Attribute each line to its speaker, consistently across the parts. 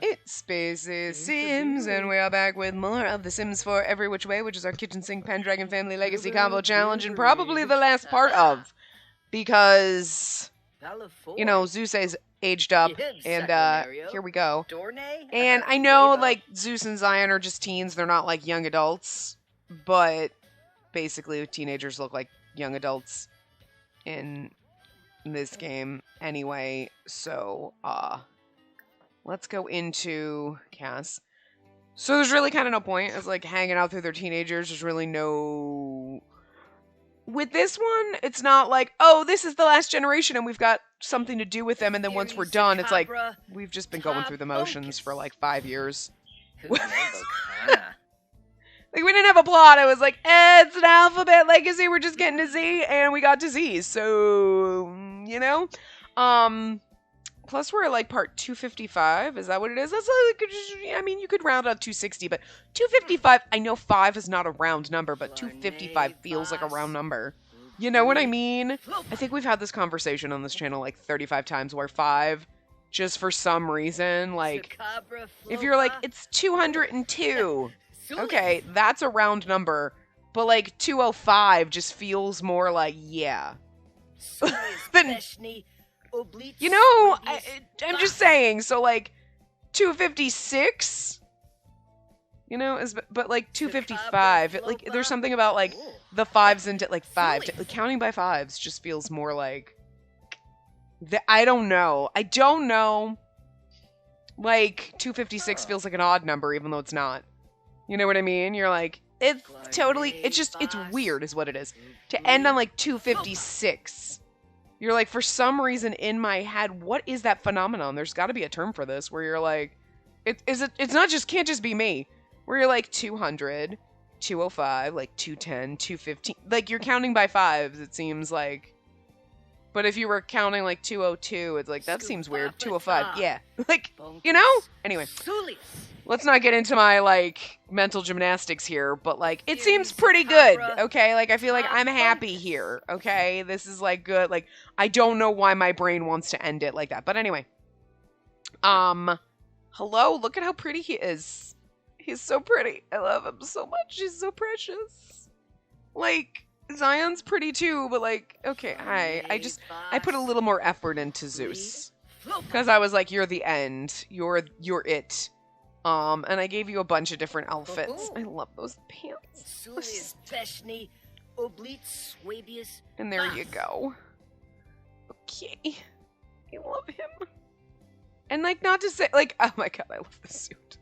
Speaker 1: It's Spaces Sims, and we are back with more of The Sims 4 Every Which Way, which is our kitchen sink Pendragon Family Legacy Combo Challenge, and probably the last part of, because, you know, Zeus's aged up, and here we go. And I know, like, Zeus and Zion are just teens, they're not, like, young adults, but basically teenagers look like young adults in this game anyway, so, let's go into Cass. So there's really kind of no point as like hanging out through their teenagers. There's really no... With this one, it's not like, oh, this is the last generation and we've got something to do with them, and then once we're done, it's like, we've just been going through the motions for like 5 years. Like, we didn't have a plot. It was like, it's an alphabet legacy. We're just getting to Z, and we got to Z. So, you know? Plus, we're at, like, part 255. Is that what it is? That's like, I mean, you could round out 260, but 255, I know 5 is not a round number, but 255 feels like a round number. You know what I mean? I think we've had this conversation on this channel, like, 35 times, where 5, just for some reason, like, if you're like, it's 202, okay, that's a round number, but, like, 205 just feels more like, yeah. Then... You know, I'm just saying, so, like, 256, you know, is, but, like, 255, like, there's something about, like, the 5s into, like, 5, like, counting by 5s just feels more like, I don't know, like, 256 feels like an odd number, even though it's not, you know what I mean? You're like, it's totally, it's weird is what it is, to end on, like, 256. You're like, for some reason in my head, what is that phenomenon? There's got to be a term for this where you're like, it's not just, can't just be me. Where you're like 200, 205, like 210, 215. Like you're counting by 5s, it seems like. But if you were counting like 202, it's like, that seems weird. 205, yeah. Like, you know? Anyway. Let's not get into my, like, mental gymnastics here, but, like, it seems pretty good, okay? Like, I feel like I'm happy here, okay? This is, like, good. Like, I don't know why my brain wants to end it like that. But anyway. Hello? Look at how pretty he is. He's so pretty. I love him so much. He's so precious. Like, Zion's pretty too, but, like, okay, I put a little more effort into Zeus. Because I was like, you're the end. You're it. And I gave you a bunch of different outfits. I love those pants. And there you go. Okay. I love him. And, like, not to say, like, oh my god, I love this suit.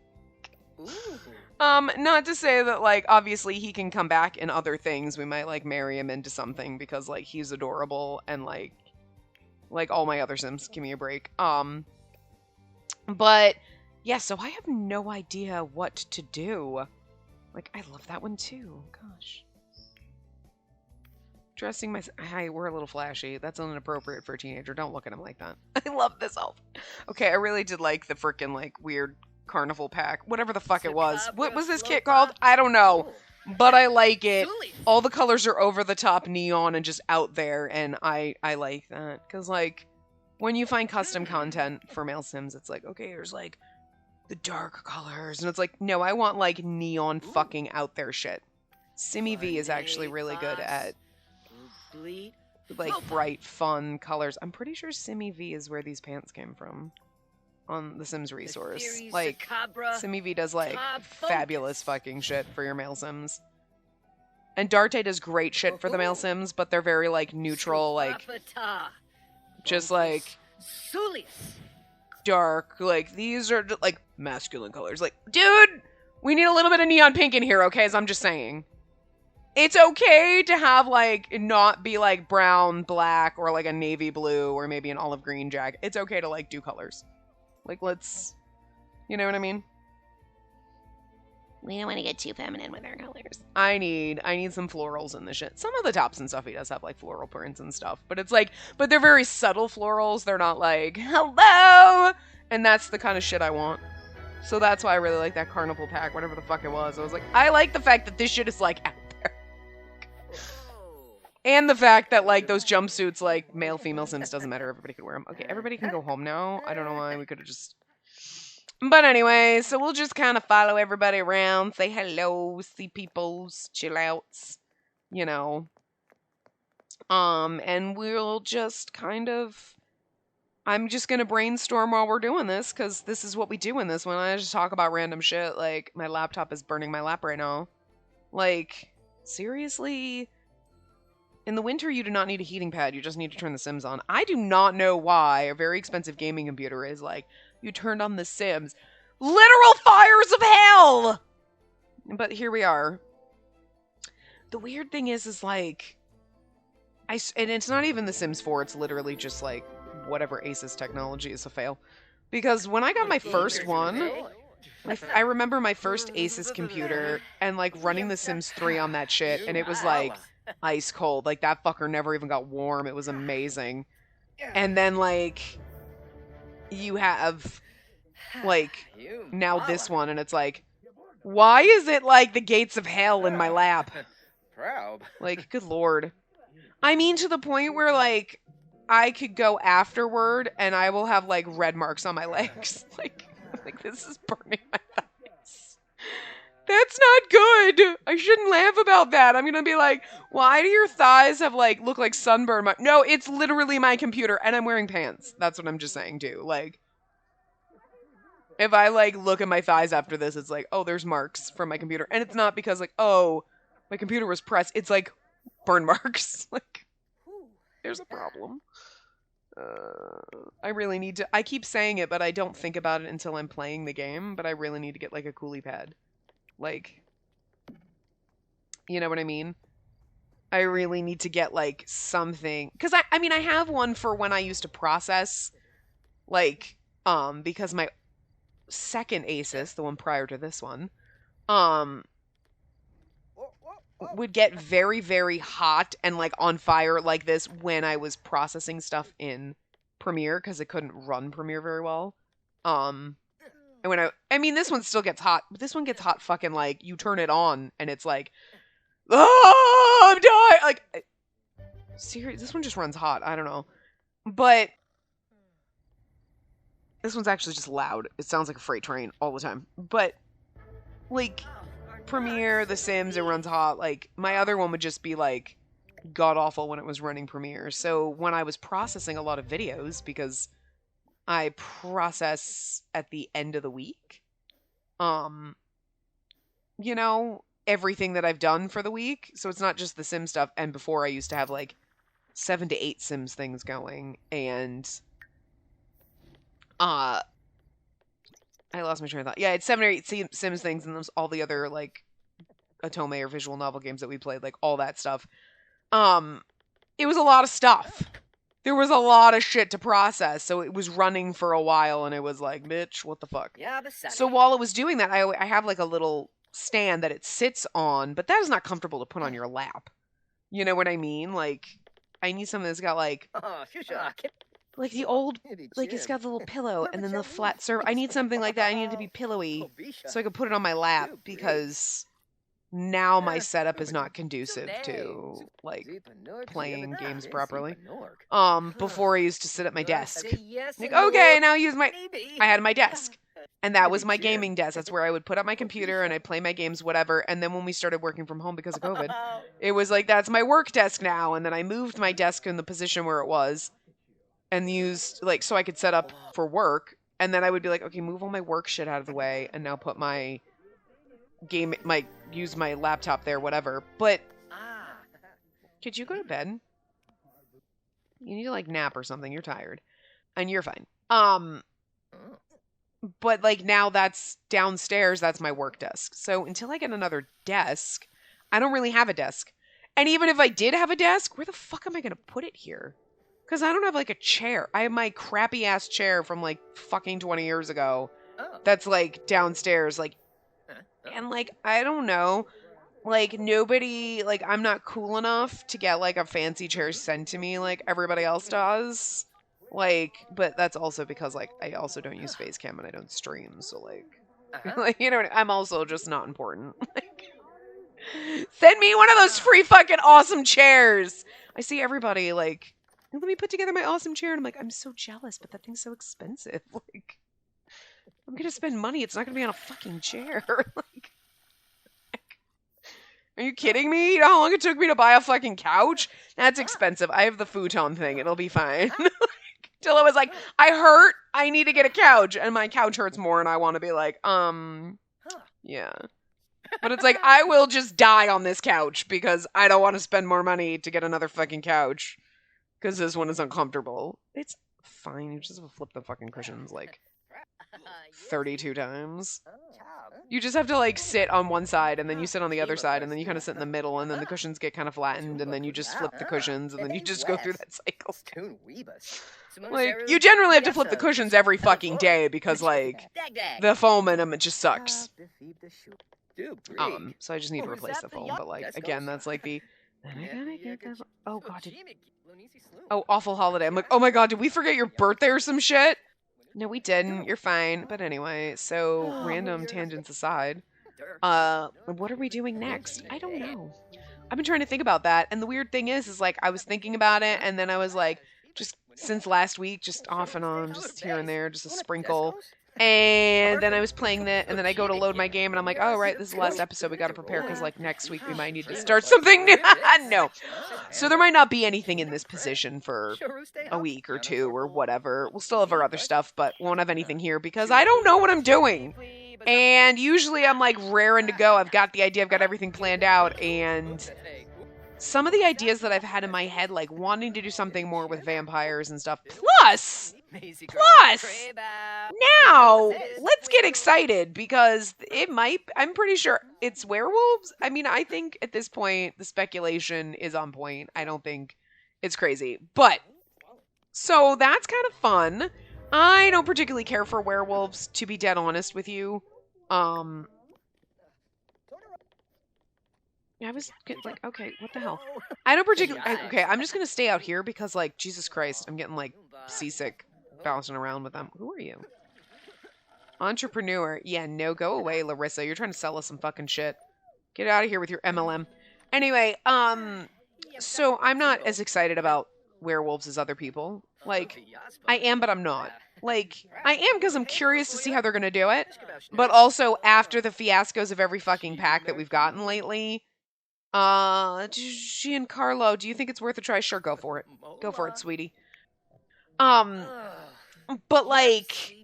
Speaker 1: Not to say that, like, obviously he can come back in other things. We might, like, marry him into something because, like, he's adorable and, like all my other Sims. Give me a break. But... yeah, so I have no idea what to do. Like, I love that one too. Gosh. Dressing myself. Hi, we're a little flashy. That's inappropriate for a teenager. Don't look at him like that. I love this outfit. Okay, I really did like the frickin' like weird carnival pack. Whatever the fuck it was. What was this kit called? I don't know. But I like it. All the colors are over the top neon and just out there, and I like that. Because, like, when you find custom content for male Sims, it's like, okay, there's, like, the dark colors. And it's like, no, I want, like, neon fucking out there shit. Simmy V is actually really good at, like, bright, fun colors. I'm pretty sure Simmy V is where these pants came from on the Sims resource. Like, Simmy V does, like, fabulous fucking shit for your male Sims. And Darte does great shit for the male Sims, but they're very, like, neutral, like, just, like, dark. Like, these are, like, masculine colors. Like, dude, we need a little bit of neon pink in here, okay? As I'm just saying. It's okay to have, like, not be, like, brown, black, or, like, a navy blue, or maybe an olive green jacket. It's okay to, like, do colors. Like, let's... You know what I mean? We don't want to get too feminine with our colors. I need some florals in the shit. Some of the tops and stuff he does have, like, floral prints and stuff. But it's, like... But they're very subtle florals. They're not, like, hello! And that's the kind of shit I want. So that's why I really like that carnival pack, whatever the fuck it was. I was like, I like the fact that this shit is, like, out there. And the fact that, like, those jumpsuits, like, male, female Sims, doesn't matter. Everybody can wear them. Okay, everybody can go home now. I don't know why we could have just... But anyway, so we'll just kind of follow everybody around, say hello, see peoples, chill outs, you know. And we'll just kind of... I'm just gonna brainstorm while we're doing this, because this is what we do in this one. I just talk about random shit, like, my laptop is burning my lap right now. Like, seriously? In the winter, you do not need a heating pad. You just need to turn the Sims on. I do not know why a very expensive gaming computer is like, you turned on the Sims. Literal fires of hell! But here we are. The weird thing is like, and it's not even the Sims 4. It's literally just like, whatever Asus technology is a fail. Because when I got my first one, I remember my first Asus computer and like running the Sims 3 on that shit, and it was like ice cold. Like that fucker never even got warm. It was amazing. And then like you have like now this one, and it's like, why is it like the gates of hell in my lap? Like, good lord. I mean, to the point where like I could go afterward and I will have like red marks on my legs. Like this is burning my thighs. That's not good. I shouldn't laugh about that. I'm gonna be like, why do your thighs have like look like sunburn? No, it's literally my computer and I'm wearing pants. That's what I'm just saying too. Like, if I like look at my thighs after this, it's like, oh, there's marks from my computer. And it's not because like, oh, my computer was pressed. It's like burn marks. Like, there's a problem. I really need to... I keep saying it, but I don't think about it until I'm playing the game. But I really need to get, like, a coolie pad. Like... You know what I mean? I really need to get, like, something... Because, I mean, I have one for when I used to process. Like, because my second Asus, the one prior to this one, would get very, very hot and like on fire like this when I was processing stuff in Premiere, because it couldn't run Premiere very well. And when I mean, this one still gets hot, but this one gets hot fucking like you turn it on and it's like, oh, I'm dying. Like, seriously, this one just runs hot. I don't know, but this one's actually just loud. It sounds like a freight train all the time. But like Premiere, The Sims, it runs hot. Like, my other one would just be, like, god-awful when it was running Premiere. So, when I was processing a lot of videos, because I process at the end of the week, you know, everything that I've done for the week. So, it's not just the Sim stuff. And before, I used to have, like, 7 to 8 Sims things going. And, I lost my train of thought. Yeah, it's 7 or 8 Sims things, and those all the other like Otome or visual novel games that we played, like all that stuff. It was a lot of stuff. There was a lot of shit to process, so it was running for a while, and it was like, bitch, what the fuck? Yeah, so while it was doing that, I have like a little stand that it sits on, but that is not comfortable to put on your lap. You know what I mean? Like, I need something that's got like the old, like it's got the little pillow and then the flat surface. I need something like that. I need it to be pillowy so I can put it on my lap, because now my setup is not conducive to like playing games properly. Before I used to sit at my desk. Like, okay, now I had my desk. And that was my gaming desk. That's where I would put up my computer and I'd play my games, whatever. And then when we started working from home because of COVID, it was like, that's my work desk now. And then I moved my desk in the position where it was. And used, like, so I could set up for work. And then I would be like, okay, move all my work shit out of the way. And now put my use my laptop there, whatever. But, could you go to bed? You need to, like, nap or something. You're tired. And you're fine. But, like, now that's downstairs. That's my work desk. So, until I get another desk, I don't really have a desk. And even if I did have a desk, where the fuck am I going to put it here? Because I don't have, like, a chair. I have my crappy-ass chair from, like, fucking 20 years ago. That's, like, downstairs. Like, and, like, I don't know. Like, nobody, like, I'm not cool enough to get, like, a fancy chair sent to me like everybody else does. Like, but that's also because, like, I also don't use Facecam and I don't stream. So, like, like, you know what, I'm also just not important. Like, send me one of those free fucking awesome chairs. I see everybody like, let me put together my awesome chair. And I'm like, I'm so jealous, but that thing's so expensive. Like, I'm going to spend money. It's not going to be on a fucking chair. Like, are you kidding me? You know how long it took me to buy a fucking couch? That's expensive. I have the futon thing. It'll be fine. Till it was like, I hurt. I need to get a couch. And my couch hurts more. And I want to be like, yeah. But it's like, I will just die on this couch because I don't want to spend more money to get another fucking couch. Because this one is uncomfortable. It's fine. You just have to flip the fucking cushions like 32 times. You just have to like sit on one side and then you sit on the other side and then you kind of sit in the middle and then the cushions get kind of flattened and then you just flip the cushions and then you just go through that cycle. Like, you generally have to flip the cushions every fucking day because like the foam in them, it just sucks. So I just need to replace the foam, but like, again, that's like the... Oh god, oh, awful holiday. I'm like, oh my god, did we forget your birthday or some shit? No, we didn't. You're fine. But anyway, so random tangents aside, what are we doing next? I don't know. I've been trying to think about that. And the weird thing is like, I was thinking about it and then I was like, just since last week, just off and on, just here and there, just a sprinkle. And then I was playing that, and then I go to load my game, and I'm like, oh, right, this is the last episode. We got to prepare, because, like, next week we might need to start something new. No. So there might not be anything in this position for a week or two or whatever. We'll still have our other stuff, but won't have anything here, because I don't know what I'm doing. And usually I'm, like, raring to go. I've got the idea. I've got everything planned out, and... some of the ideas that I've had in my head, like wanting to do something more with vampires and stuff. Plus, now, let's get excited because it might, I'm pretty sure it's werewolves. I mean, I think at this point, the speculation is on point. I don't think it's crazy. But, so that's kind of fun. I don't particularly care for werewolves, to be dead honest with you. I was like, okay, what the hell? I don't particularly... Okay, I'm just going to stay out here because, like, Jesus Christ, I'm getting, like, seasick bouncing around with them. Who are you? Entrepreneur. Yeah, no, go away, Larissa. You're trying to sell us some fucking shit. Get out of here with your MLM. Anyway, so I'm not as excited about werewolves as other people. Like, I am, but I'm not. Like, I am because I'm curious to see how they're going to do it. But also, after the fiascos of every fucking pack that we've gotten lately... Giancarlo, do you think it's worth a try? Sure, go for it. Go for it, sweetie. But like,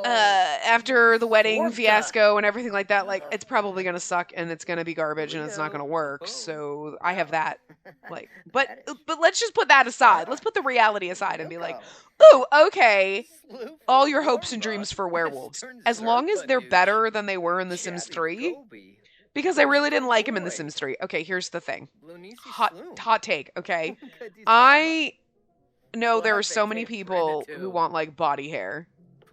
Speaker 1: after the wedding fiasco and everything like that, like, it's probably gonna suck and it's gonna be garbage and it's not gonna work, so I have that, like, but let's just put that aside. Let's put the reality aside and be like, ooh, okay, all your hopes and dreams for werewolves. As long as they're better than they were in The Sims 3, because I really didn't like him in The Sims 3. Okay, here's the thing. Hot take, okay? I know there are so many people who want, like, body hair.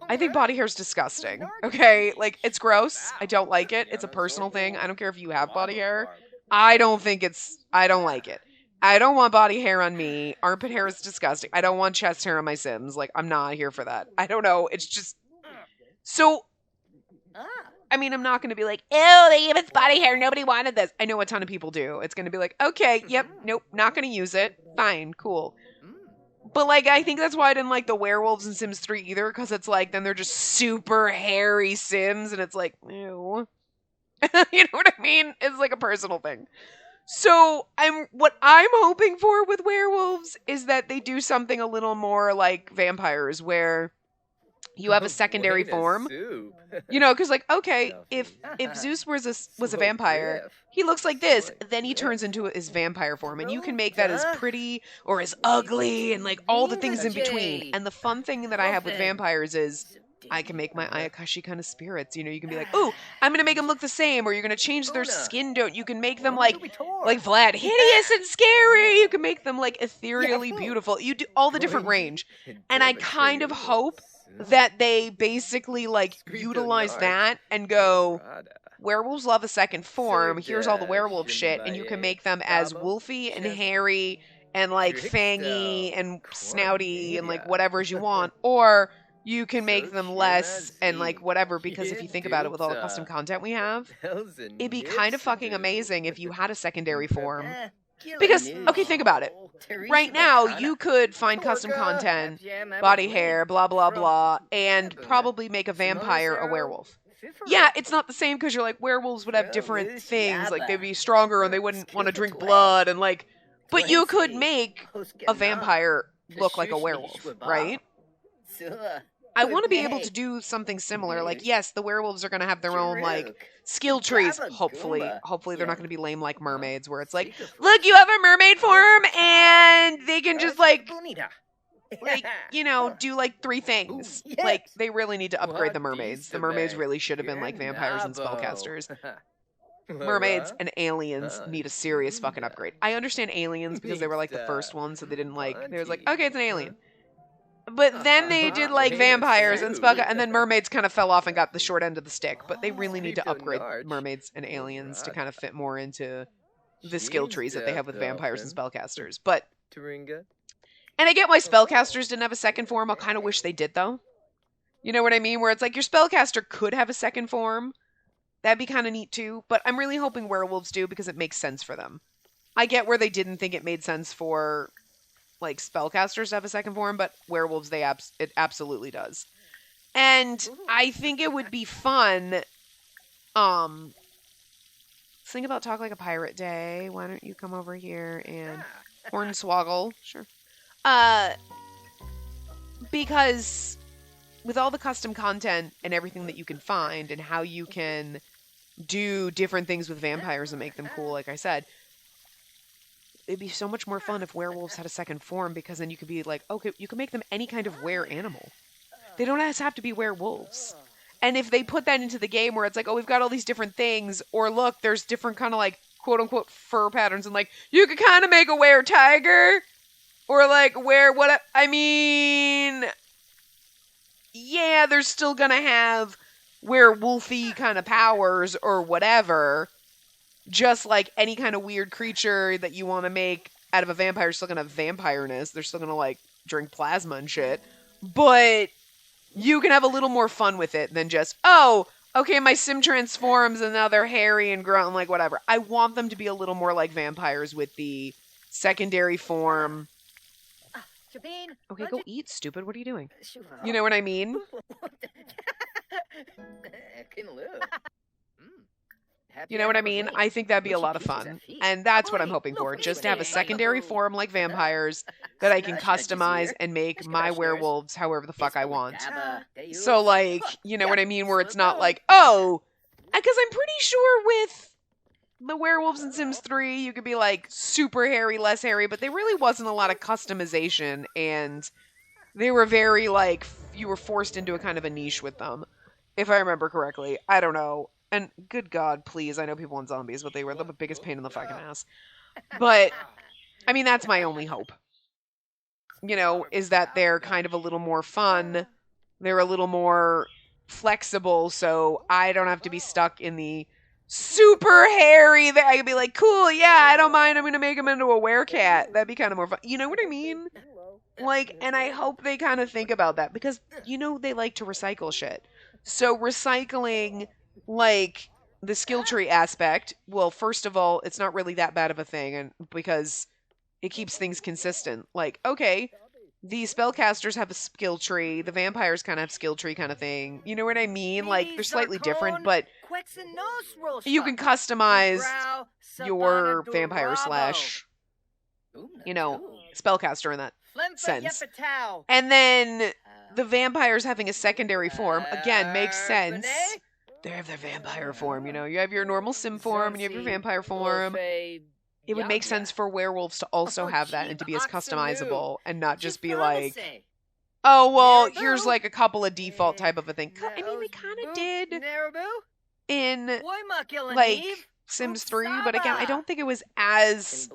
Speaker 1: I think body hair is disgusting, okay? Like, it's gross. I don't like it. It's a personal thing. I don't care if you have body hair. I don't like it. I don't want body hair on me. Armpit hair is disgusting. I don't want chest hair on my Sims. Like, I'm not here for that. I don't know. It's just... So... I mean, I'm not going to be like, ew, they gave us body hair. Nobody wanted this. I know a ton of people do. It's going to be like, okay, yep, nope, not going to use it. Fine, cool. But, like, I think that's why I didn't like the werewolves in Sims 3 either, because it's like, then they're just super hairy Sims, and it's like, ew. You know what I mean? It's like a personal thing. So, what I'm hoping for with werewolves is that they do something a little more like vampires, where... you have a secondary form, you know, because, like, okay, if Zeus was a vampire, he looks like this, then he turns into his vampire form, and you can make that as pretty or as ugly and, like, all the things in between. And the fun thing that I have with vampires is I can make my Ayakashi kind of spirits, you know, you can be like, ooh, I'm going to make them look the same, or you're going to change their skin tone. You can make them, like Vlad, hideous and scary. You can make them, like, ethereally beautiful. You do all the different range. And I kind of hope that they basically, like, utilize that and go, werewolves love a second form, here's all the werewolf shit, and you can make them as wolfy and hairy and, like, fangy and snouty and, like, whatever's you want, or you can make them less and, like, whatever, because if you think about it with all the custom content we have, it'd be kind of fucking amazing if you had a secondary form Because, okay, think about it. Right now, you could find custom content, body hair, blah, blah, blah, and probably make a vampire a werewolf. Yeah, it's not the same because you're like, werewolves would have different things. Like, they'd be stronger and they wouldn't want to drink blood and like, but you could make a vampire look like a werewolf, right? I want to be able to do something similar. Like, yes, the werewolves are going to have their own, like, skill trees, hopefully. Hopefully they're not going to be lame like mermaids, where it's like, look, you have a mermaid form, and they can just, like, you know, do, like, 3 things. Like, they really need to upgrade the mermaids. The mermaids really should have been, like, vampires and spellcasters. Mermaids and aliens need a serious fucking upgrade. I understand aliens because they were, like, the first ones, so they didn't, like, they was like, okay, it's an alien. But then they did, like, vampires and and then mermaids kind of fell off and got the short end of the stick. But they really need to upgrade mermaids and aliens to kind of fit more into the skill trees that they have with vampires and spellcasters. But, and I get why spellcasters didn't have a second form. I kind of wish they did, though. You know what I mean? Where it's like, your spellcaster could have a second form. That'd be kind of neat, too. But I'm really hoping werewolves do because it makes sense for them. I get where they didn't think it made sense for, like, spellcasters to have a second form, but werewolves, it absolutely does. And I think it would be fun. Think about Talk Like a Pirate Day. Why don't you come over here and Hornswoggle? Sure. Because with all the custom content and everything that you can find and how you can do different things with vampires and make them cool, like I said, it'd be so much more fun if werewolves had a second form, because then you could be like, okay, you can make them any kind of were animal. They don't have to be werewolves. And if they put that into the game where it's like, oh, we've got all these different things, or look, there's different kind of like quote unquote fur patterns, and like, you could kind of make a were tiger, or like I mean, yeah, they're still gonna have werewolfy kind of powers or whatever. Just like any kind of weird creature that you want to make out of a vampire is still going to have vampireness. They're still going to, like, drink plasma and shit. But you can have a little more fun with it than just, oh, okay, my sim transforms and now they're hairy and grunt and, like, whatever. I want them to be a little more like vampires with the secondary form. Okay, go eat, stupid. What are you doing? You know what I mean? You know what I mean? I think that'd be a lot of fun. And that's what I'm hoping for. Just to have a secondary form like vampires that I can customize and make my werewolves however the fuck I want. So, like, you know what I mean? Where it's not like, oh, because I'm pretty sure with the werewolves in Sims 3, you could be like super hairy, less hairy, but there really wasn't a lot of customization. And they were very like, you were forced into a kind of a niche with them. If I remember correctly. I don't know. And good God, please, I know people want zombies, but they were the biggest pain in the fucking ass. But, I mean, that's my only hope. You know, is that they're kind of a little more fun. They're a little more flexible, so I don't have to be stuck in the super hairy that I could be like, cool, yeah, I don't mind, I'm going to make him into a werecat. That'd be kind of more fun. You know what I mean? Like, and I hope they kind of think about that, because, you know, they like to recycle shit. So recycling, like, the skill tree aspect, well, first of all, it's not really that bad of a thing, and because it keeps things consistent. Like, okay, the spellcasters have a skill tree, the vampires kind of have skill tree kind of thing. You know what I mean? Like, they're slightly different, but you can customize your vampire slash, you know, spellcaster in that sense. And then the vampires having a secondary form, again, makes sense. They have their vampire form, you know. You have your normal sim form and you have your vampire form. It would make sense for werewolves to also have that and to be as customizable and not just be like, oh, well, here's like a couple of default type of a thing. I mean, they kind of did in like Sims 3, but again, I don't think it was as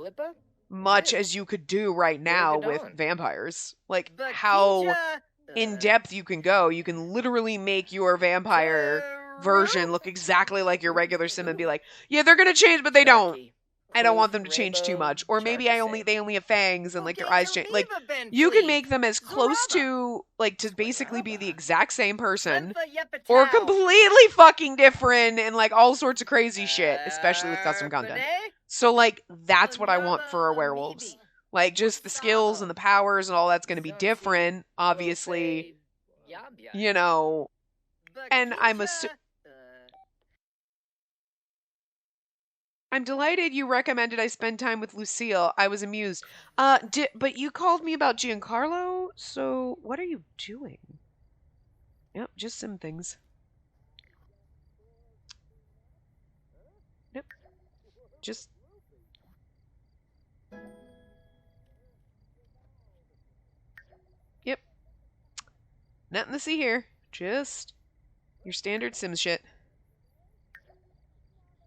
Speaker 1: much as you could do right now with vampires. Like how in depth you can go. You can literally make your vampire version look exactly like your regular sim and be like, yeah, they're gonna change, but they don't. I don't want them to change too much. Or maybe they only have fangs and like their eyes change. Like you can make them as close to like to basically be the exact same person or completely fucking different and like all sorts of crazy shit, especially with custom content. So, like, that's what I want for our werewolves. Like, just the skills and the powers and all that's going to be different, obviously, you know. And I'm delighted you recommended I spend time with Lucille. I was amused. But you called me about Giancarlo, so what are you doing? Yep, just some things. Yep, just... Yep. Nothing to see here. Just your standard Sims shit.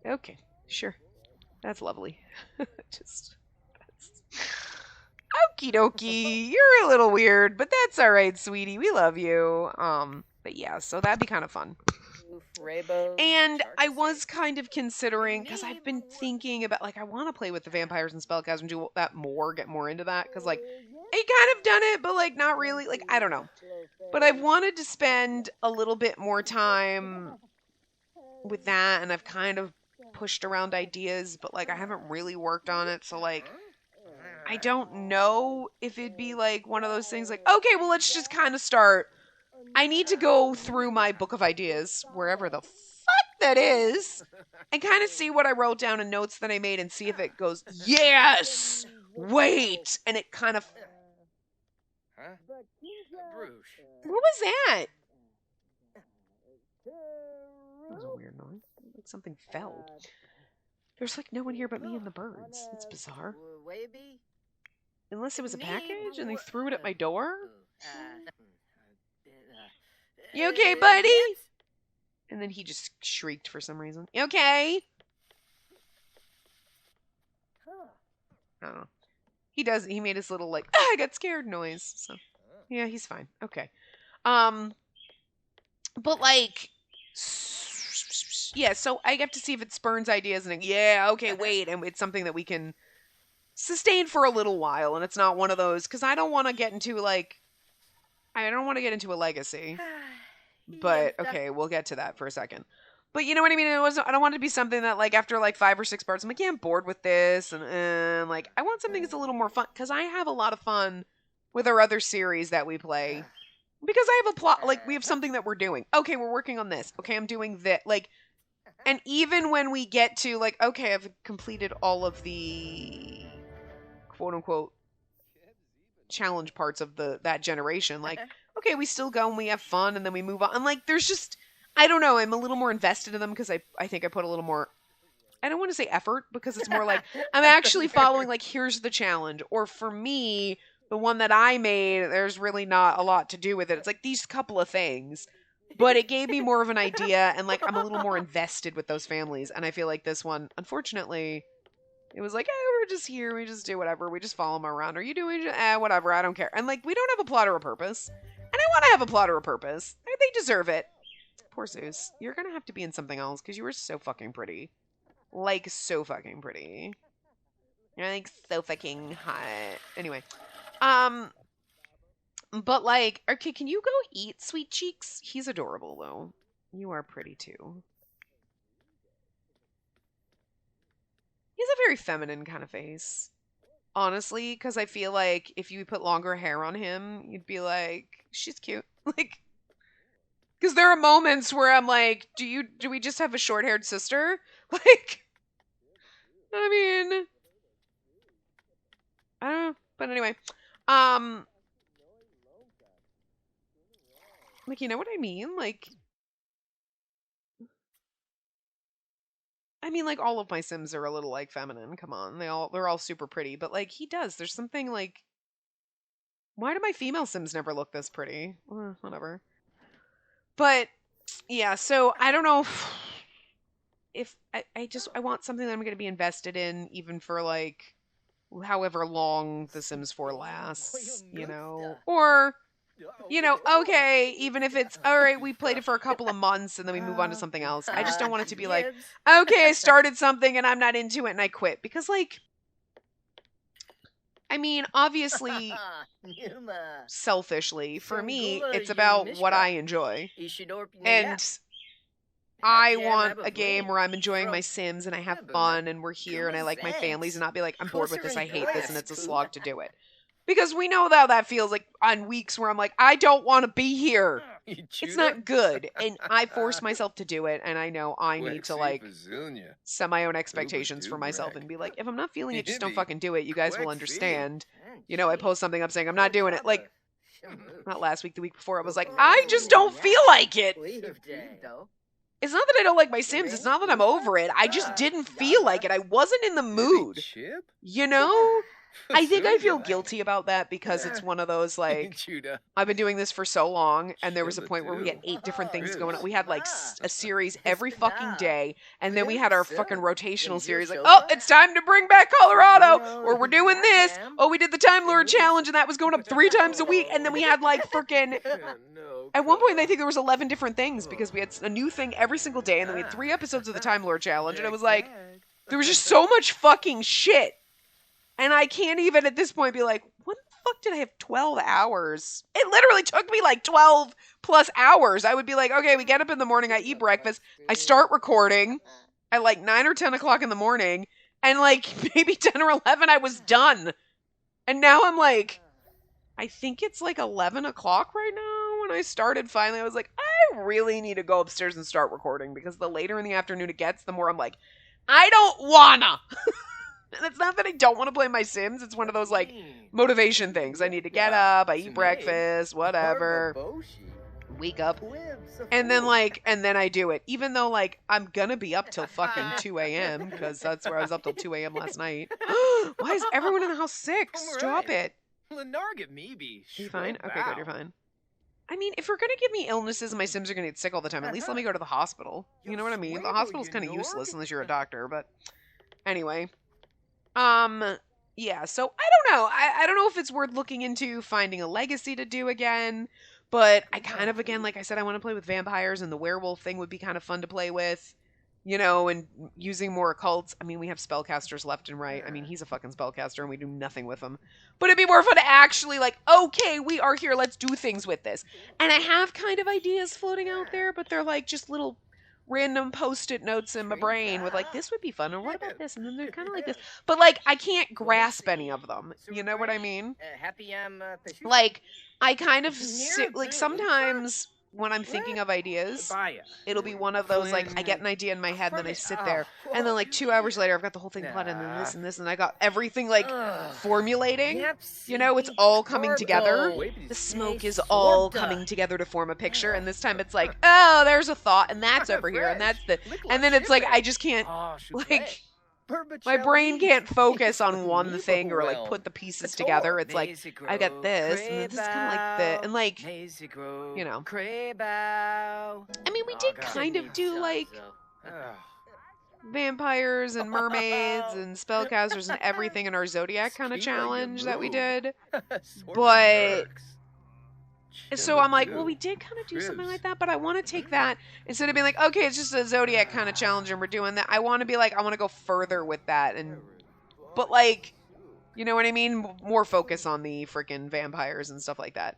Speaker 1: Okay, sure. That's lovely. Just... Okie dokie. You're a little weird, but that's alright, sweetie. We love you. But yeah, so that'd be kind of fun. And I was kind of considering, because I've been thinking about, like, I want to play with the vampires and spellcasters and do that more, get more into that, because, like, I kind of done it, but, like, not really, like, I don't know. But I've wanted to spend a little bit more time with that, and I've kind of pushed around ideas, but, like, I haven't really worked on it, so, like, I don't know if it'd be, like, one of those things, like, okay, well, let's just kind of start. I need to go through my book of ideas, wherever the fuck that is, and kind of see what I wrote down in notes that I made and see if it goes, yes, wait, and it kind of... What was that? That was a weird noise. Like something fell. There's like no one here but me and the birds. It's bizarre. Unless it was a package and they threw it at my door? You okay, buddy? And then he just shrieked for some reason. You okay? I don't know. He made his little, like, I got scared noise. So, yeah, he's fine. Okay. But, like, yeah, so I have to see if it spurns ideas and, yeah, okay, wait. And it's something that we can sustain for a little while. And it's not one of those, because I don't want to get into, like, I don't want to get into a legacy. But, okay, we'll get to that for a second. But you know what I mean? I don't want it to be something that, like, after, like, 5 or 6 parts, I'm like, yeah, I'm bored with this. And, like, I want something that's a little more fun. Because I have a lot of fun with our other series that we play. Because I have a plot, like, we have something that we're doing. Okay, we're working on this. Okay, I'm doing this. Like, and even when we get to, like, okay, I've completed all of the quote-unquote challenge parts of that generation, like, okay, we still go and we have fun and then we move on. And, like, there's just, I don't know, I'm a little more invested in them because I think I put a little more, I don't want to say effort, because it's more like, I'm actually following, like, here's the challenge. Or for me, the one that I made, there's really not a lot to do with it. It's like these couple of things. But it gave me more of an idea, and, like, I'm a little more invested with those families. And I feel like this one, unfortunately, it was like, we're just here, we just do whatever, we just follow them around. Are you doing whatever, I don't care. And, like, we don't have a plot or a purpose. And I want to have a plot or a purpose. They deserve it. Poor Zeus. You're gonna have to be in something else, because you were so fucking pretty. Like, so fucking pretty. You're, like, so fucking hot. Anyway. But, like, okay, can you go eat, sweet cheeks? He's adorable, though. You are pretty, too. He has a very feminine kind of face. Honestly, because I feel like if you put longer hair on him, you'd be like, she's cute. Like, because there are moments where I'm like, do we just have a short-haired sister? Like, I mean, I don't know. But anyway, like, you know what I mean? Like, I mean, like, all of my Sims are a little, like, feminine. Come on. They're all super pretty. But, like, he does. There's something, like, why do my female Sims never look this pretty? Whatever. But, yeah, so I don't know if I want something that I'm going to be invested in, even for, like, however long The Sims 4 lasts, you know? Or, you know, okay, even if it's, all right, we played it for a couple of months and then we move on to something else. I just don't want it to be like, okay, I started something and I'm not into it and I quit. Because, like, I mean, obviously, selfishly, for me, it's about what I enjoy. And I want a game where I'm enjoying my Sims and I have fun and we're here and I like my families and not be like, I'm bored with this, I hate this, and it's a slog to do it. Because we know how that feels like on weeks where I'm like, I don't want to be here. It's not good. And I force myself to do it, and I know I need to, like, set my own expectations for myself and be like, if I'm not feeling it, just don't fucking do it. You guys will understand. You know, I post something up saying I'm not doing it. Like, not last week, the week before, I was like, I just don't feel like it. It's not that I don't like my Sims. It's not that I'm over it. I just didn't feel like it. I wasn't in the mood. You know? I think I feel guilty about that because it's one of those, like, I've been doing this for so long, and there was a point where we had 8 different things going on. We had, like, a series every fucking day, and then we had our fucking rotational series, like, oh, it's time to bring back Colorado, or we're doing this, oh, we did the Time Lord Challenge, and that was going up 3 times a week, and then we had, like, freaking... At one point, I think there was 11 different things, because we had a new thing every single day, and then we had 3 episodes of the Time Lord Challenge, and it was like, there was just so much fucking shit. And I can't even at this point be like, when the fuck did I have 12 hours? It literally took me like 12 plus hours. I would be like, okay, we get up in the morning, I eat breakfast, I start recording at like 9 or 10 o'clock in the morning, and like maybe 10 or 11 I was done. And now I'm like, I think it's like 11 o'clock right now. When I started finally, I was like, I really need to go upstairs and start recording, because the later in the afternoon it gets, the more I'm like, I don't wanna. And it's not that I don't want to play my Sims. It's one of those, like, motivation things. I need to get up, I eat breakfast, whatever. Wake up. And then, like, and then I do it. Even though, like, I'm gonna be up till fucking 2 a.m. because that's where I was up till 2 a.m. last night. Why is everyone in the house sick? Stop it. Are you fine? Okay, good, you're fine. I mean, if you're gonna give me illnesses and my Sims are gonna get sick all the time, at least let me go to the hospital. You know what I mean? The hospital's kind of useless unless you're a doctor, but... Anyway... yeah, so I don't know. I don't know if it's worth looking into finding a legacy to do again, but I kind of, again, like I said, I want to play with vampires, and the werewolf thing would be kind of fun to play with, you know, and using more occults. I mean, we have spellcasters left and right. I mean, he's a fucking spellcaster, and we do nothing with him. But it'd be more fun to actually, like, okay, we are here, let's do things with this. And I have kind of ideas floating out there, but they're, like, just little... random post-it notes in my brain with like, this would be fun, or what about this, and then they're kind of like this, but like I can't grasp any of them, you know what I mean? Like I kind of like sometimes when I'm thinking of ideas, it'll be one of those like I get an idea in my head and then I sit there and then like 2 hours later I've got the whole thing plotted and this and I got everything like formulating, you know, it's all coming together. The smoke is all coming together to form a picture, and this time it's like, oh, there's a thought and that's over here and that's the, and then it's like I just can't, like my brain can't focus on one thing or like put the pieces together. It's like I got this and this is kind of like the, and like, you know, I mean we did kind of do like vampires and mermaids and spellcasters and everything in our Zodiac kind of challenge that we did, but so I'm like, well, we did kind of do something like that, but I want to take that instead of being like, okay, it's just a Zodiac kind of challenge and we're doing that. I want to be like, I want to go further with that, and but like, you know what I mean? More focus on the freaking vampires and stuff like that.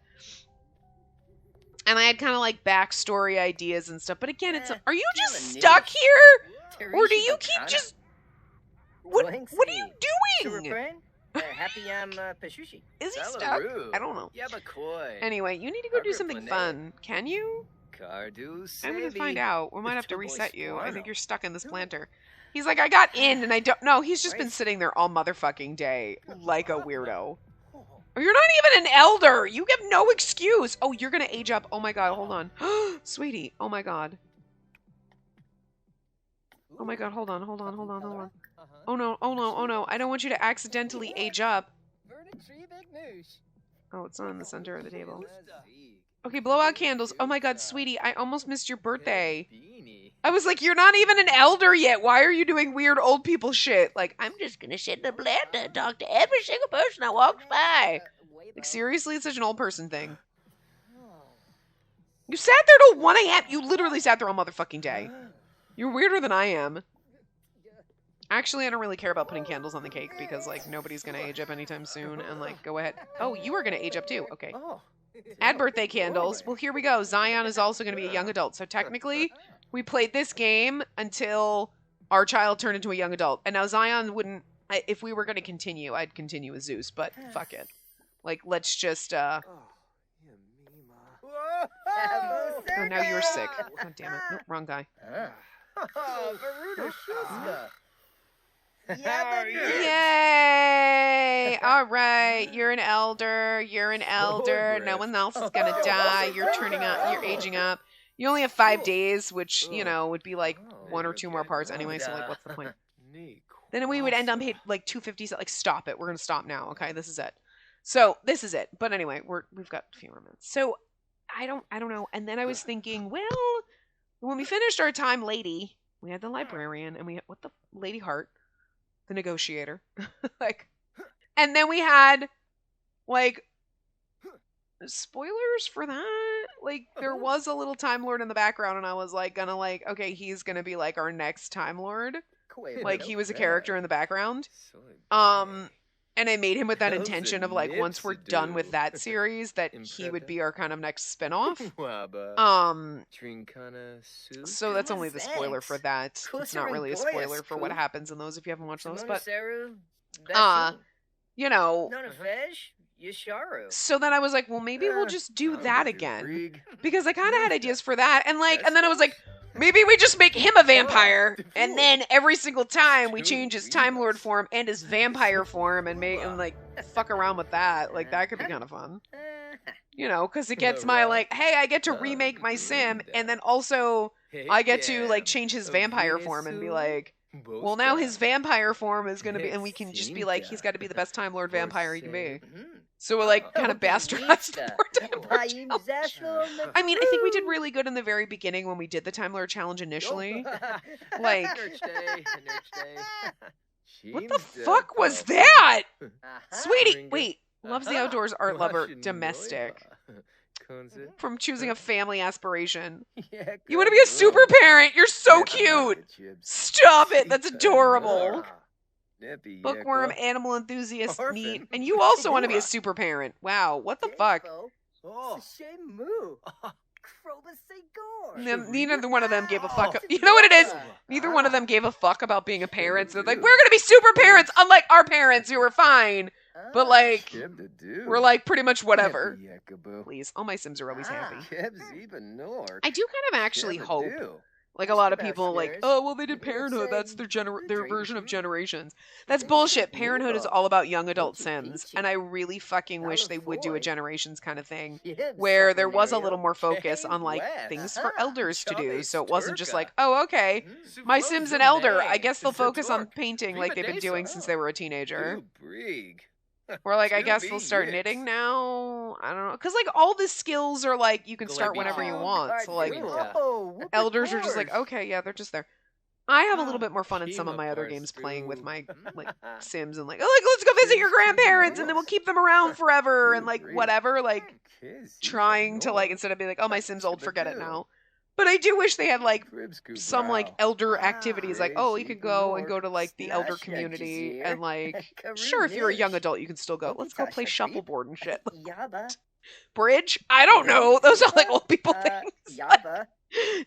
Speaker 1: And I had kind of like backstory ideas and stuff, but again, it's are you just stuck here, or do you keep just what are you doing? Is he stuck? I don't know. Anyway, you need to go do something fun. Can you? I'm gonna find out. We might have to reset you. I think you're stuck in this planter. He's like, I got in and I don't know. He's just been sitting there all motherfucking day like a weirdo. You're not even an elder. You have no excuse. Oh, you're gonna age up. Oh my god, hold on. Sweetie, oh my god. Oh my god, hold on. Oh no, oh no. I don't want you to accidentally age up. Oh, it's not in the center of the table. Okay, blow out candles. Oh my god, sweetie, I almost missed your birthday. I was like, you're not even an elder yet. Why are you doing weird old people shit? Like, I'm just gonna sit in the blender and talk to every single person that walks by. Like, seriously, it's such an old person thing. You sat there till 1 a.m. You literally sat there all motherfucking day. You're weirder than I am. Actually, I don't really care about putting candles on the cake because, like, nobody's gonna age up anytime soon. And, like, go ahead. Oh, you are gonna age up too. Okay. Add birthday candles. Well, here we go. Zion is also gonna be a young adult. So technically, We played this game until our child turned into a young adult. And now Zion wouldn't, if we were going to continue, I'd continue with Zeus, but fuck it. Like, let's just, Oh, now you're sick. God damn it. Nope, wrong guy. Yay! All right, you're an elder. You're an elder. No one else is gonna die. You're turning up. You're aging up. You only have 5 days, which would be like 1 or 2 more parts anyway. So like, what's the point? Then we would end up hit like 250. Like, stop it. We're gonna stop now. Okay, this is it. So this is it. But anyway, we've got a few more minutes. So I don't know. And then I was thinking, well, when we finished our time, lady, we had the librarian, and we had what the Lady Hart. The negotiator. Like, and then we had like spoilers for that. Like, there was a little Time Lord in the background, and I was like gonna like, okay, he's gonna be like our next Time Lord. Like, he was a character in the background. And I made him with that intention of like, once we're done with that series, that he would be our kind of next spinoff. So that's only the spoiler for that. It's not really a spoiler for what happens in those if you haven't watched those. But so then I was like, well, maybe we'll just do that again, because I kind of had ideas for that, and then I was like, maybe we just make him a vampire, and then every single time we change his Time Lord form and his vampire form, and like fuck around with that. Like, that could be kind of fun, because it gets my like, hey, I get to remake my sim, and then also I get to like change his vampire form and be like, well, now his vampire form is gonna be, and we can just be like, he's got to be the best Time Lord vampire he can be. So we're like kind of bastardized the poor Time Lord challenge. I mean, I think we did really good in the very beginning when we did the Time Lord challenge initially. Like, what the fuck was that? Sweetie, wait, loves the outdoors, art lover, domestic. From choosing a family aspiration. You want to be a super parent? You're so cute. Stop it. That's adorable. Bookworm, animal enthusiast, neat. And you also want to be a super parent. Wow, what the fuck? Neither one of them gave a fuck. You know what it is? Neither one of them gave a fuck about being a parent. So they're like, we're going to be super parents, unlike our parents who were fine. But like, we're like pretty much whatever. Please, all my Sims are always happy. I do kind of actually hope. Like, a lot of people like, oh, well, they did Parenthood. That's their version of Generations. That's bullshit. Parenthood is all about young adult Sims. And I really fucking wish they would do a Generations kind of thing where there was a little more focus on, like, things for elders to do. So it wasn't just like, oh, okay, my Sim's an elder. I guess they'll focus on painting like they've been doing since they were a teenager. Or, like, I guess they'll start knitting now. I don't know. Because, like, all the skills are, like, you can start whenever you want. So, like, elders are just like, okay, yeah, they're just there. I have a little bit more fun in some of my other games playing with my, like, Sims and, like, oh, like, let's go visit your grandparents and then we'll keep them around forever and, like, whatever. Like, trying to, like, instead of being like, oh, my Sim's old, forget it now. But I do wish they had, like, some, like, elder activities. Like, oh, you could go to, like, the elder community. And, like, sure, if you're a young adult, you can still go. Let's go play shuffleboard and shit. Bridge? I don't know. Those are, like, old people things. Like,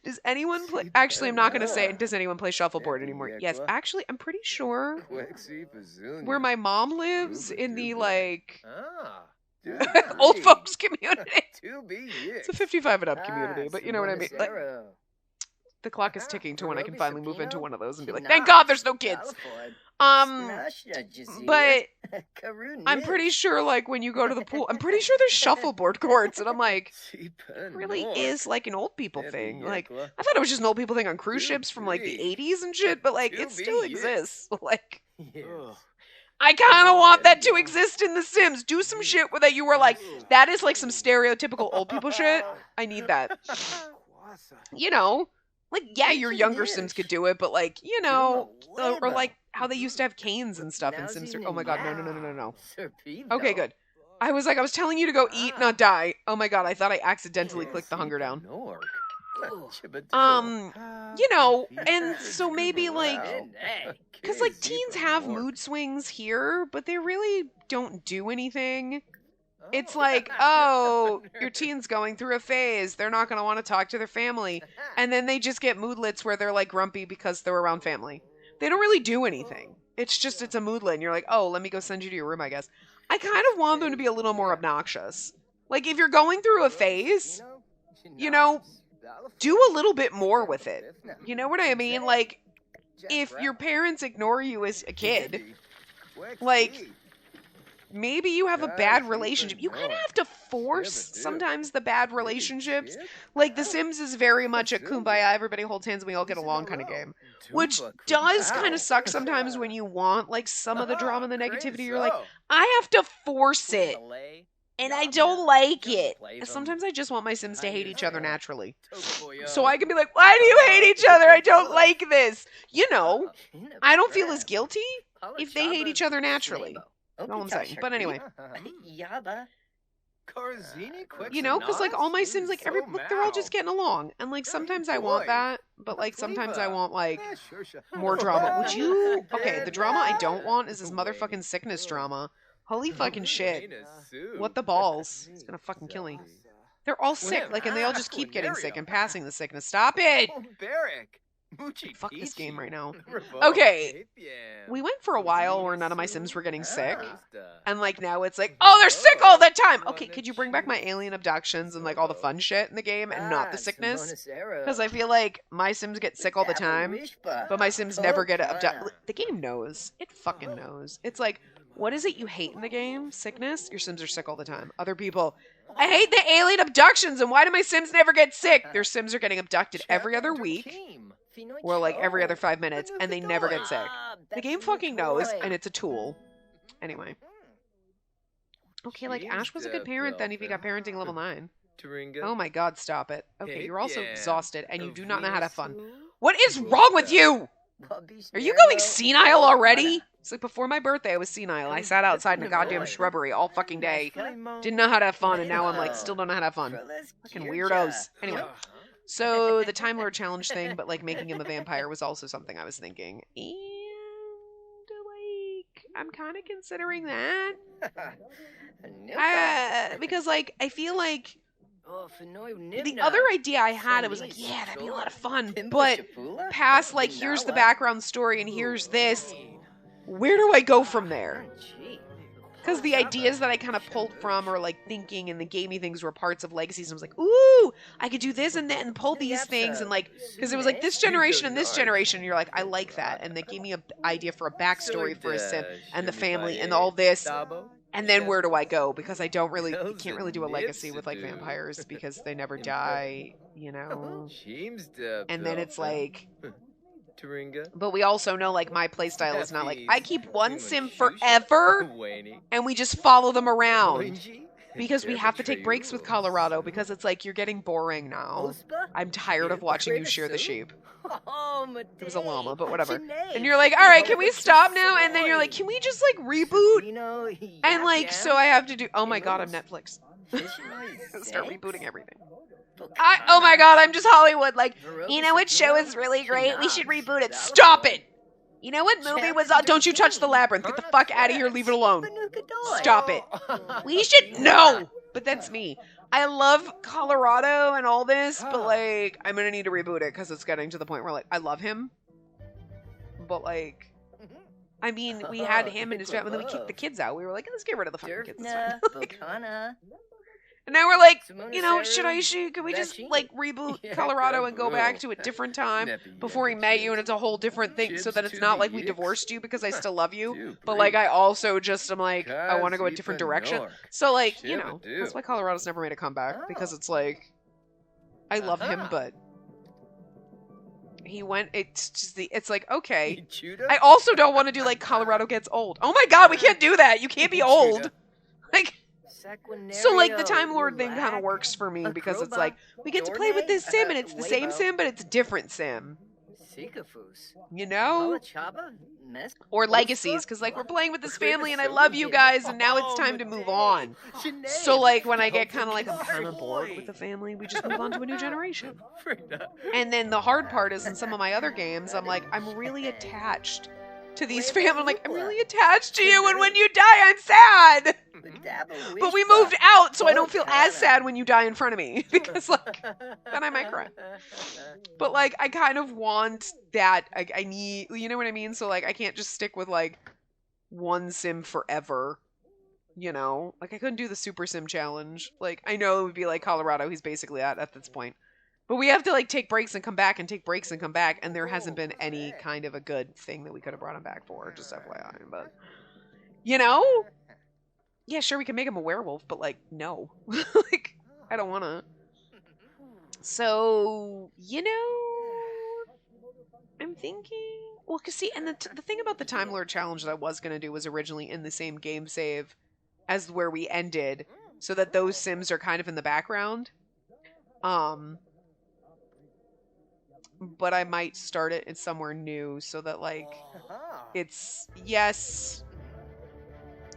Speaker 1: does anyone play? Actually, I'm not going to say, does anyone play shuffleboard anymore? Yes, actually, I'm pretty sure where my mom lives in the, like... old folks community. It's a 55 and up community, but you know what I mean. Like, the clock is ticking to when I can finally move into one of those and be like, thank God there's no kids. But I'm pretty sure, like, when you go to the pool, I'm pretty sure there's shuffleboard courts, and I'm like, it really is like an old people thing. Like, I thought it was just an old people thing on cruise ships from like the 80s and shit, but like, it still exists. Like. I kind of want that to exist in The Sims. Do some shit where that you were like, that is like some stereotypical old people shit. I need that. You know, like, yeah, your younger Sims could do it, but like, you know, or like how they used to have canes and stuff in Sims. Oh my God, no. Okay, good. I was telling you to go eat, not die. Oh my God, I thought I accidentally clicked the hunger down. You know, and so maybe like, because like teens have mood swings here, but they really don't do anything. It's like, oh, your teen's going through a phase. They're not going to want to talk to their family. And then they just get moodlets where they're like grumpy because they're around family. They don't really do anything. It's just, it's a moodlet. And you're like, oh, let me go send you to your room, I guess. I kind of want them to be a little more obnoxious. Like, if you're going through a phase, you know, do a little bit more with it. You know what I mean? Like, if your parents ignore you as a kid, like, maybe you have a bad relationship. You kind of have to force sometimes the bad relationships. Like, The Sims is very much a kumbaya, everybody holds hands and we all get along kind of game. Which does kind of suck sometimes when you want, like, some of the drama and the negativity. You're like, I have to force it. And I don't like it. And sometimes I just want my Sims to hate each other naturally. So I can be like, why do you hate each other? I don't like this. You know, I don't feel as guilty if they hate each other naturally. That's all I'm saying. But anyway. You know, because like all my Sims, like look, they're all just getting along. And like sometimes I want that, but like sometimes I want like more drama. Would you? Okay, the drama I don't want is this motherfucking sickness drama. Holy fucking shit. What the balls? It's gonna fucking kill me. They're all sick, like, and they all just keep getting sick and passing the sickness. Stop it! Fuck this game right now. Okay, we went for a while where none of my Sims were getting sick, and like now it's like, oh, they're sick all the time! Okay, could you bring back my alien abductions and like all the fun shit in the game and not the sickness? Because I feel like my Sims get sick all the time, but my Sims never get abducted. The game knows. It fucking knows. It's like, what is it you hate in the game? Sickness? Your Sims are sick all the time. Other people, I hate the alien abductions, and why do my Sims never get sick? Their Sims are getting abducted every other week, or like every other 5 minutes, and they never get sick. The game fucking knows, and it's a tool. Anyway. Okay, like, Ash was a good parent then if he got parenting level 9. Oh my god, stop it. Okay, you're also exhausted, and you do not know how to have fun. What is wrong with you? Are you going senile already? It's like before my birthday, I was senile. I sat outside in a goddamn shrubbery all fucking day. Didn't know how to have fun, and now I'm like, still don't know how to have fun. Fucking weirdos. Anyway, so the Time Lord Challenge thing, but like making him a vampire was also something I was thinking. And like, I'm kind of considering that. Because like, I feel like the other idea I had, it was like, yeah, that'd be a lot of fun. But past like, here's the background story and here's this. Where do I go from there? Because the ideas that I kind of pulled from or like thinking and the gamey things were parts of Legacies. And I was like, ooh, I could do this and that and pull these things. And like, because it was like this generation and this generation. And you're like, I like that. And they gave me an idea for a backstory for a Sim and the family and all this. And then where do I go? Because I don't really, you can't really do a legacy with like vampires because they never die, you know? And then it's like, but we also know like my playstyle is not like, I keep one Sim forever and we just follow them around. Because we have to take breaks with Colorado because it's like, you're getting boring now. I'm tired of watching you shear the sheep. It was a llama, but whatever. And you're like, all right, can we stop now? And then you're like, can we just like reboot? And like, so I have to do, oh my god, I'm Netflix. Start rebooting everything. Oh my god, I'm just Hollywood. Like, you know what show is really great? We should reboot it. Stop it! You know what movie was on? Don't you touch the labyrinth. Get the fuck out of here. Leave it alone. Stop it. We should... No! But that's me. I love Colorado and all this, but like, I'm gonna need to reboot it because it's getting to the point where like, I love him. But like, I mean, we had him and his family, and then we kicked the kids out. We were like, let's get rid of the fucking kids. Like, and now we're like, you know, could we just like reboot Colorado and go back to a different time before he met you and it's a whole different thing so that it's not like we divorced you because I still love you, but like I also just am like, I want to go a different direction. So like, you know, that's why Colorado's never made a comeback because it's like, I love him, but he went, it's just it's like, okay. I also don't want to do like Colorado gets old. Oh my god, we can't do that. You can't be old. Like, so like the Time Lord thing kind of works for me because it's like we get to play with this Sim and it's the same Sim but it's a different Sim, you know, or legacies because like we're playing with this family and I love you guys and now it's time to move on. So like when I get kind of like I'm kind of bored with the family, we just move on to a new generation. And then the hard part is in some of my other games I'm like, I'm really attached to these family. I'm like, I'm really attached to you, and when you die, I'm sad. But But we moved out, so I don't feel as sad when you die in front of me. Because, like, then I might cry. But, like, I kind of want that. I need, you know what I mean? So, like, I can't just stick with, like, one sim forever. You know? Like, I couldn't do the Super Sim challenge. Like, I know it would be like Colorado, he's basically at this point. But we have to, like, take breaks and come back and take breaks and come back. And there hasn't been any kind of a good thing that we could have brought him back for, just FYI. But, you know? Yeah, sure, we can make him a werewolf, but, like, no. Like, I don't want to. So, you know, I'm thinking... Well, cause see, and the thing about the Time Lord challenge that I was going to do was originally in the same game save as where we ended, so that those sims are kind of in the background. But I might start it in somewhere new so that, like, it's, yes,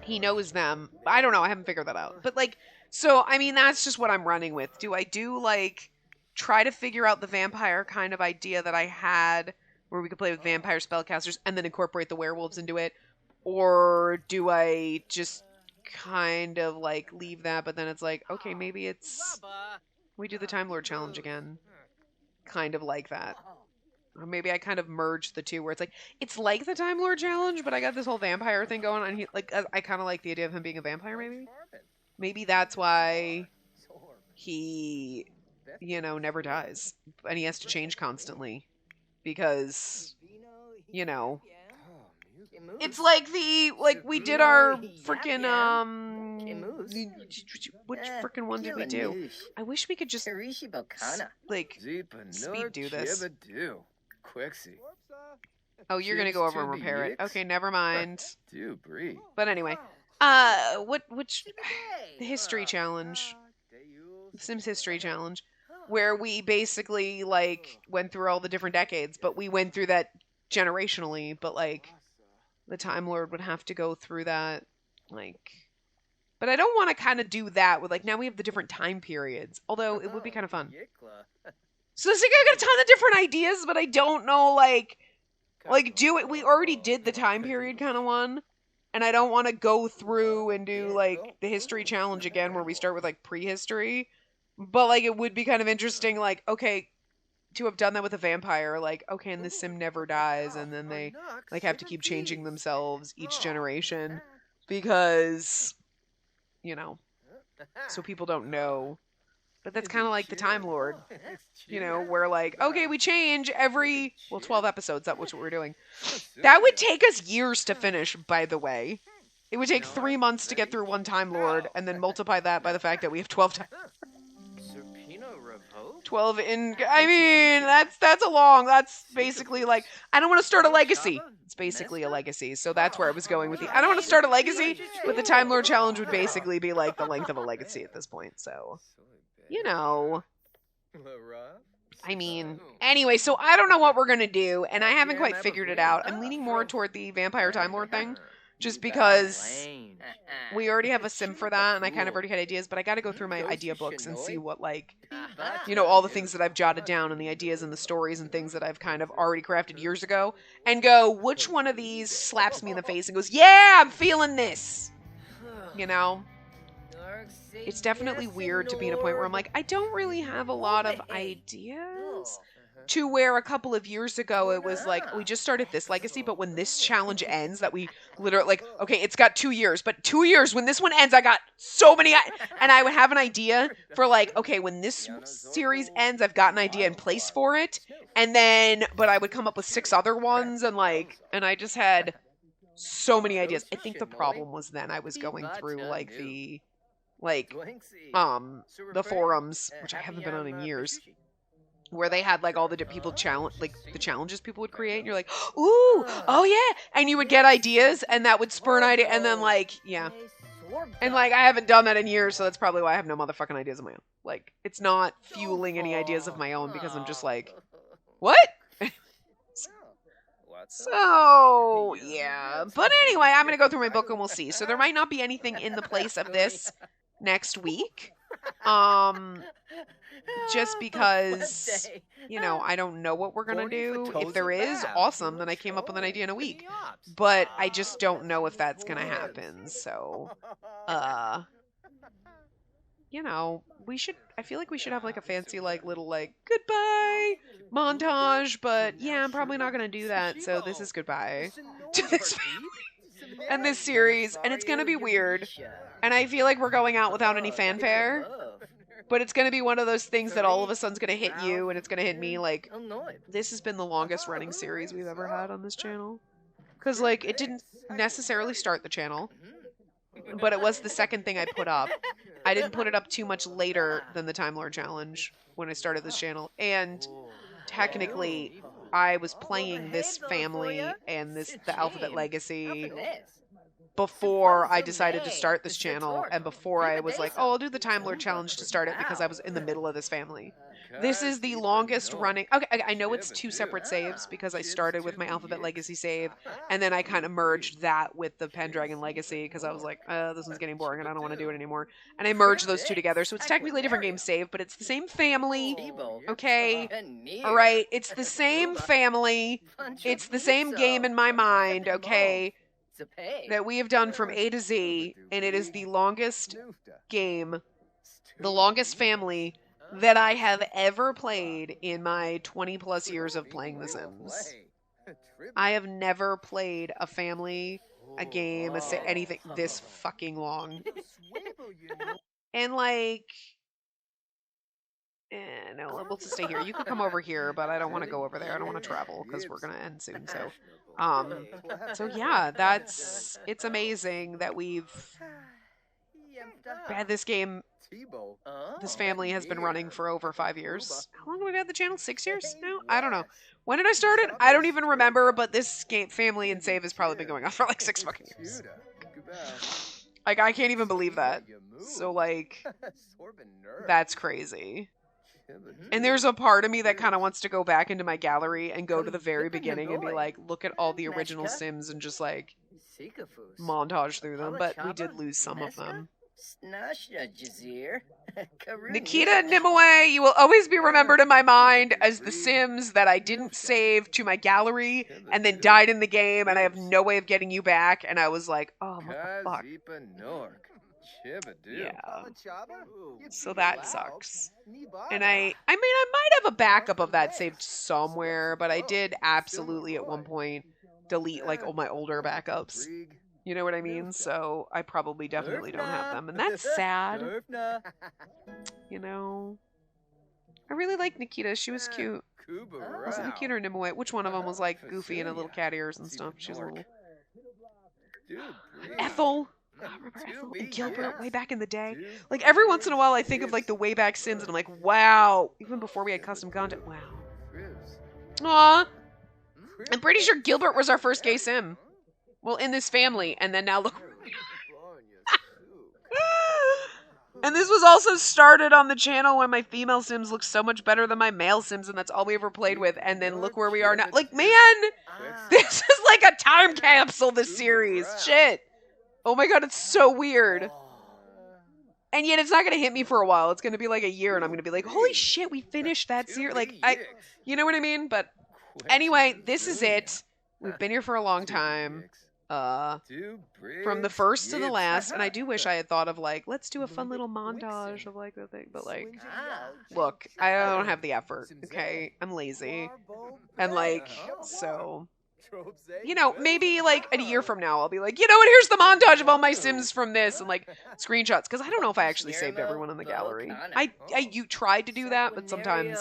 Speaker 1: he knows them. I don't know. I haven't figured that out. But, like, so, I mean, that's just what I'm running with. Do I do, like, try to figure out the vampire kind of idea that I had where we could play with vampire spellcasters and then incorporate the werewolves into it? Or do I just kind of, like, leave that, but then it's like, okay, maybe it's, we do the Time Lord challenge again. Kind of like that. Or maybe I kind of merge the two where it's like the Time Lord challenge, but I got this whole vampire thing going on. He, like, I kind of like the idea of him being a vampire, maybe. Maybe that's why he, you know, never dies. And he has to change constantly. Because, you know, it's like we did our freaking, which freaking one did we do? I wish we could just, like, speed do this. Oh, you're gonna go over and repair it. Okay, never mind. But anyway, which, the history challenge, Sims history challenge, where we basically, like, went through all the different decades, but we went through that generationally, but, like, the Time Lord would have to go through that, like... But I don't want to kind of do that with, like, now we have the different time periods. Although, it would be kind of fun. So it's like I got a ton of different ideas, but I don't know, like, do it. We already did the time period kind of one. And I don't want to go through and do, like, the history challenge again, where we start with, like, prehistory. But, like, it would be kind of interesting, like, okay... to have done that with a vampire, like, okay, and this sim never dies, and then they, like, have to keep changing themselves each generation, because, you know, so people don't know. But that's kind of like the Time Lord, you know, where, like, okay, we change every, well, 12 episodes, that was what we're doing. That would take us years to finish, by the way. It would take 3 months to get through one Time Lord, and then multiply that by the fact that we have 12 times. 12 in, I mean, that's a long, that's basically like, I don't want to start a legacy. It's basically a legacy, so that's where I was going with the, I don't want to start a legacy, but the Time Lord challenge would basically be like the length of a legacy at this point, so, you know. I mean, anyway, so I don't know what we're going to do, and I haven't quite figured it out. I'm leaning more toward the Vampire Time Lord thing, just because we already have a sim for that, and I kind of already had ideas, but I got to go through my idea books and see what, like, you know, all the things that I've jotted down and the ideas and the stories and things that I've kind of already crafted years ago, and go, which one of these slaps me in the face and goes, yeah, I'm feeling this, you know? It's definitely weird to be in a point where I'm like, I don't really have a lot of ideas. To where a couple of years ago, it was like, we just started this legacy, but when this challenge ends, that we literally, like, okay, it's got 2 years, but 2 years, when this one ends, I got so many, and I would have an idea for, like, okay, when this series ends, I've got an idea in place for it, and then, but I would come up with 6 other ones, and, like, and I just had so many ideas. I think the problem was then I was going through, like, the forums, which I haven't been on in years, where they had, like, all the people challenge, like, the challenges people would create, and you're like, ooh, oh yeah, and you would get ideas, and that would spur an idea, and then, like, yeah, and, like, I haven't done that in years, so that's probably why I have no motherfucking ideas of my own. Like, it's not fueling any ideas of my own, because I'm just like, what? So, yeah, but anyway, I'm gonna go through my book, and we'll see. So there might not be anything in the place of this next week, just because, you know, I don't know what we're gonna do. If there is, awesome, then I came up with an idea in a week, but I just don't know if that's gonna happen, so, you know, I feel like we should have like a fancy like little like goodbye montage, but yeah, I'm probably not going to do that. So this is goodbye to this and this series, and it's going to be weird. And I feel like we're going out without any fanfare. But it's going to be one of those things that all of a sudden's going to hit you, and it's going to hit me. Like, this has been the longest running series we've ever had on this channel. Because, like, it didn't necessarily start the channel, but it was the second thing I put up. I didn't put it up too much later than the Time Lord Challenge when I started this channel. And technically, I was playing this family and the Alphabet Legacy before I decided to start this channel, and before I was like, oh, I'll do the Time Lord Challenge to start it, because I was in the middle of this family. This is the longest running... Okay, I know it's 2 separate saves, because I started with my Alphabet Legacy save, and then I kind of merged that with the Pendragon Legacy, because I was like, this one's getting boring, and I don't want to do it anymore. And I merged those 2 together, so it's technically a different game save, but it's the same family, okay? Alright, it's the same family, it's the same game in my mind, okay? That we have done from A to Z, and it is the longest game, the longest family that I have ever played in my 20 plus years of playing The Sims. I have never played a family, a game, anything this fucking long. And like, no, we'll just stay here. You could come over here, but I don't want to go over there. I don't want to travel because we're gonna end soon. So yeah, it's amazing that we've had this game. This family has been running for over 5 years. How long have we had the channel? 6 years now? I don't know. When did I start it? I don't even remember, but this game, family and save, has probably been going on for like 6 fucking years. Like, I can't even believe that. So, like, that's crazy. And there's a part of me that kind of wants to go back into my gallery and go to the very beginning and be like, look at all the original Sims and just, like, montage through them. But we did lose some of them. Nikita Nimue, you will always be remembered in my mind as the Sims that I didn't save to my gallery and then died in the game, and I have no way of getting you back. And I was like, oh, what the fuck? Yeah. So that sucks. And I mean, I might have a backup of that saved somewhere, but I did absolutely at one point delete like all my older backups. You know what I mean? So I probably definitely don't have them. And that's sad. You know? I really like Nikita. She was cute. Was it Nikita or Nimue? Which one of them was like goofy and a little cat ears and stuff? She was a little... Ethel! Oh, remember Ethel and Gilbert way back in the day? Like every once in a while I think of like the way back Sims and I'm like, wow. Even before we had custom content. Wow. Aw. I'm pretty sure Gilbert was our first gay Sim. Well, in this family, and then now look. And this was also started on the channel when my female Sims looked so much better than my male Sims, and that's all we ever played with. And then look where we are now. Like, man, this is like a time capsule, this series. Shit. Oh my god, it's so weird. And yet it's not going to hit me for a while. It's going to be like a year, and I'm going to be like, holy shit, we finished that series. Like, you know what I mean? But anyway, this is it. We've been here for a long time. From the first to the last, and I do wish I had thought of like, let's do a fun little montage of like the thing, but like, look, I don't have the effort, okay? I'm lazy. And like, so, you know, maybe like a year from now, I'll be like, you know what, here's the montage of all my Sims from this, and like, screenshots, because I don't know if I actually saved everyone in the gallery. You tried to do that, but sometimes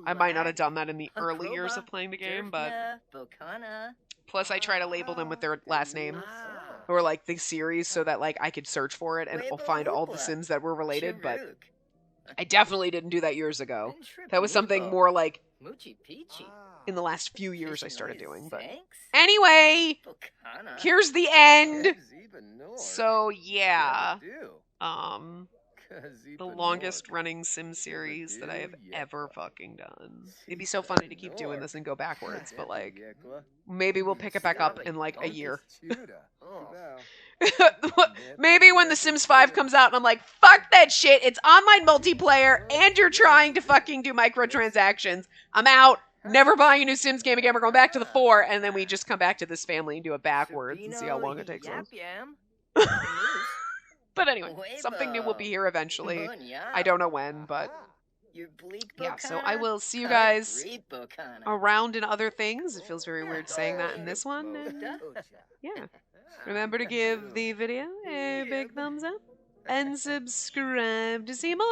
Speaker 1: I might not have done that in the early years of playing the game, but... Plus, I try to label them with their last name, or like the series, so that like I could search for it and I'll find all the Sims that were related. But I definitely didn't do that years ago. That was something more like in the last few years I started doing. But anyway, here's the end. So yeah, the longest running Sim series that I have ever fucking done. It'd be so funny to keep doing this and go backwards, but like, maybe we'll pick it back up in like a year. Maybe when The Sims 5 comes out and I'm like, fuck that shit, it's online multiplayer and you're trying to fucking do microtransactions. I'm out. Never buying a new Sims game again. We're going back to the 4, and then we just come back to this family and do it backwards and see how long it takes us. But anyway, something new will be here eventually. I don't know when, but yeah, so I will see you guys around in other things. It feels very weird saying that in this one. And, yeah. Remember to give the video a big thumbs up and subscribe to see more.